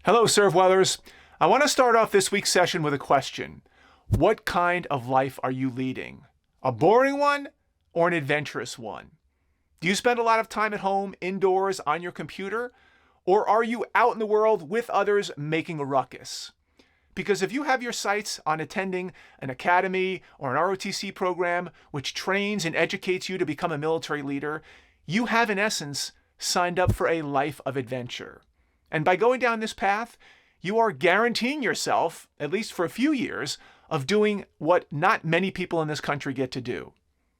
Hello, ServeWellers. I want to start off this week's session with a question. What kind of life are you leading? A boring one or an adventurous one? Do you spend a lot of time at home, indoors, on your computer? Or are you out in the world with others making a ruckus? Because if you have your sights on attending an academy or an ROTC program which trains and educates you to become a military leader, you have in essence signed up for a life of adventure. And by going down this path, you are guaranteeing yourself, at least for a few years, of doing what not many people in this country get to do.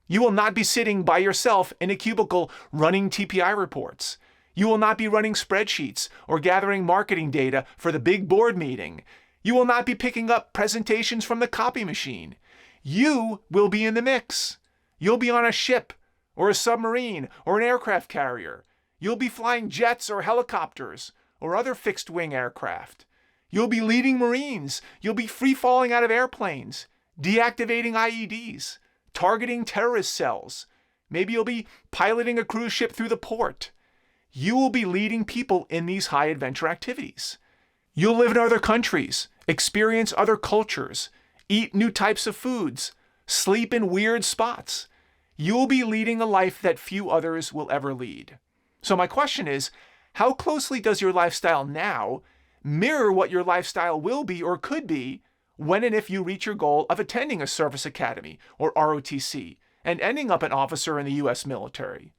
You will not be sitting by yourself in a cubicle running TPI reports. You will not be running spreadsheets or gathering marketing data for the big board meeting. You will not be picking up presentations from the copy machine. You will be in the mix. You'll be on a ship or a submarine or an aircraft carrier. You'll be flying jets or helicopters or other fixed-wing aircraft. You'll be leading Marines. You'll be free-falling out of airplanes, deactivating IEDs, targeting terrorist cells. Maybe you'll be piloting a cruise ship through the port. You will be leading people in these high-adventure activities. You'll live in other countries, experience other cultures, eat new types of foods, sleep in weird spots. You'll be leading a life that few others will ever lead. So my question is, how closely does your lifestyle now mirror what your lifestyle will be or could be when and if you reach your goal of attending a service academy or ROTC and ending up an officer in the U.S. military?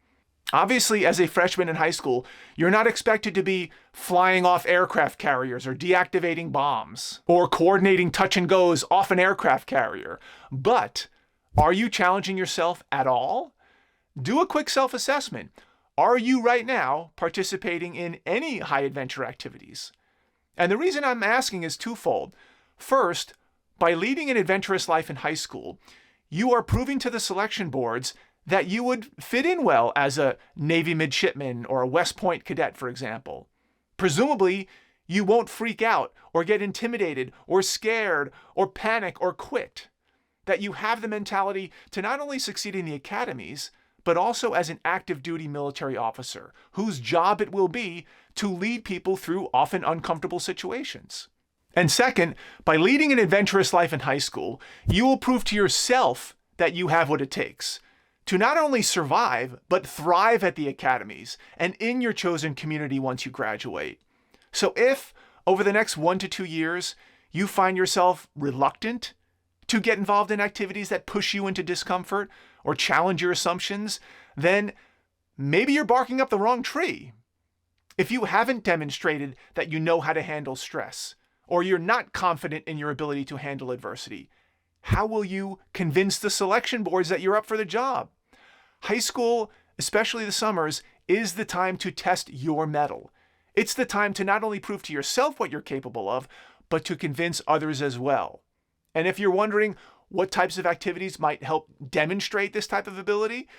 Obviously, as a freshman in high school, you're not expected to be flying off aircraft carriers or deactivating bombs or coordinating touch and goes off an aircraft carrier. But are you challenging yourself at all? Do a quick self-assessment. Are you right now participating in any high adventure activities? And the reason I'm asking is twofold. First, by leading an adventurous life in high school, you are proving to the selection boards that you would fit in well as a Navy midshipman or a West Point cadet, for example. Presumably, you won't freak out or get intimidated or scared or panic or quit. That you have the mentality to not only succeed in the academies, but also as an active duty military officer whose job it will be to lead people through often uncomfortable situations. And second, by leading an adventurous life in high school, you will prove to yourself that you have what it takes to not only survive, but thrive at the academies and in your chosen community once you graduate. So if, over the next 1 to 2 years, you find yourself reluctant to get involved in activities that push you into discomfort or challenge your assumptions, then maybe you're barking up the wrong tree. If you haven't demonstrated that you know how to handle stress, or you're not confident in your ability to handle adversity, how will you convince the selection boards that you're up for the job? High school, especially the summers, is the time to test your mettle. It's the time to not only prove to yourself what you're capable of, but to convince others as well. And if you're wondering what types of activities might help demonstrate this type of ability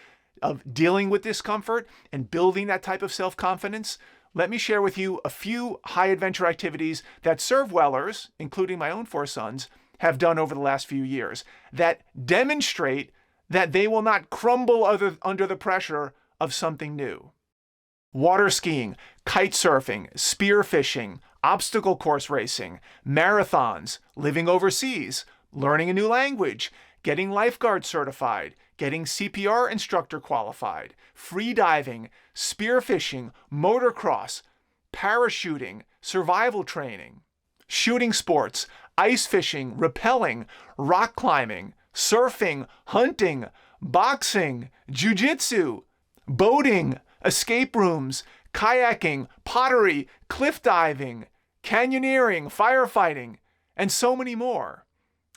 of dealing with discomfort and building that type of self-confidence, let me share with you a few high-adventure activities that ServeWellers, including my own 4 sons, have done over the last few years that demonstrate that they will not crumble under the pressure of something new. Water skiing, kite surfing, spear fishing, obstacle course racing, marathons, living overseas, learning a new language, getting lifeguard certified, getting CPR instructor qualified, free diving, spear fishing, motocross, parachuting, survival training, shooting sports, ice fishing, rappelling, rock climbing, surfing, hunting, boxing, jiu-jitsu, boating, escape rooms, kayaking, pottery, cliff diving, canyoneering, firefighting, and so many more.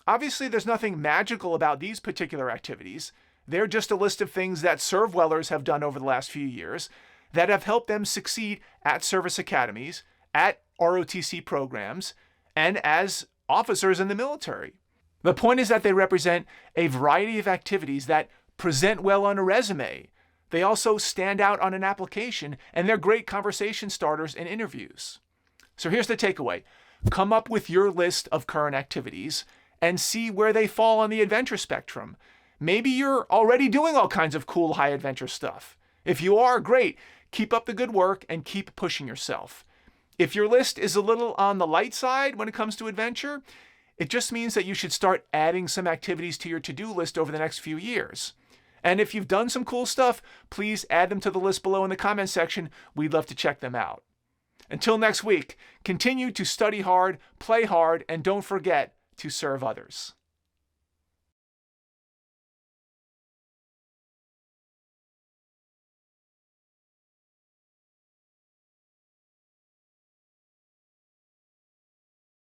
Obviously, there's nothing magical about these particular activities. They're just a list of things that ServeWellers have done over the last few years that have helped them succeed at service academies, at ROTC programs, and as officers in the military. The point is that they represent a variety of activities that present well on a resume. They also stand out on an application, and they're great conversation starters in interviews. So here's the takeaway. Come up with your list of current activities and see where they fall on the adventure spectrum. Maybe you're already doing all kinds of cool high adventure stuff. If you are, great. Keep up the good work and keep pushing yourself. If your list is a little on the light side when it comes to adventure, it just means that you should start adding some activities to your to-do list over the next few years. And if you've done some cool stuff, please add them to the list below in the comment section. We'd love to check them out. Until next week, continue to study hard, play hard, and don't forget to serve others.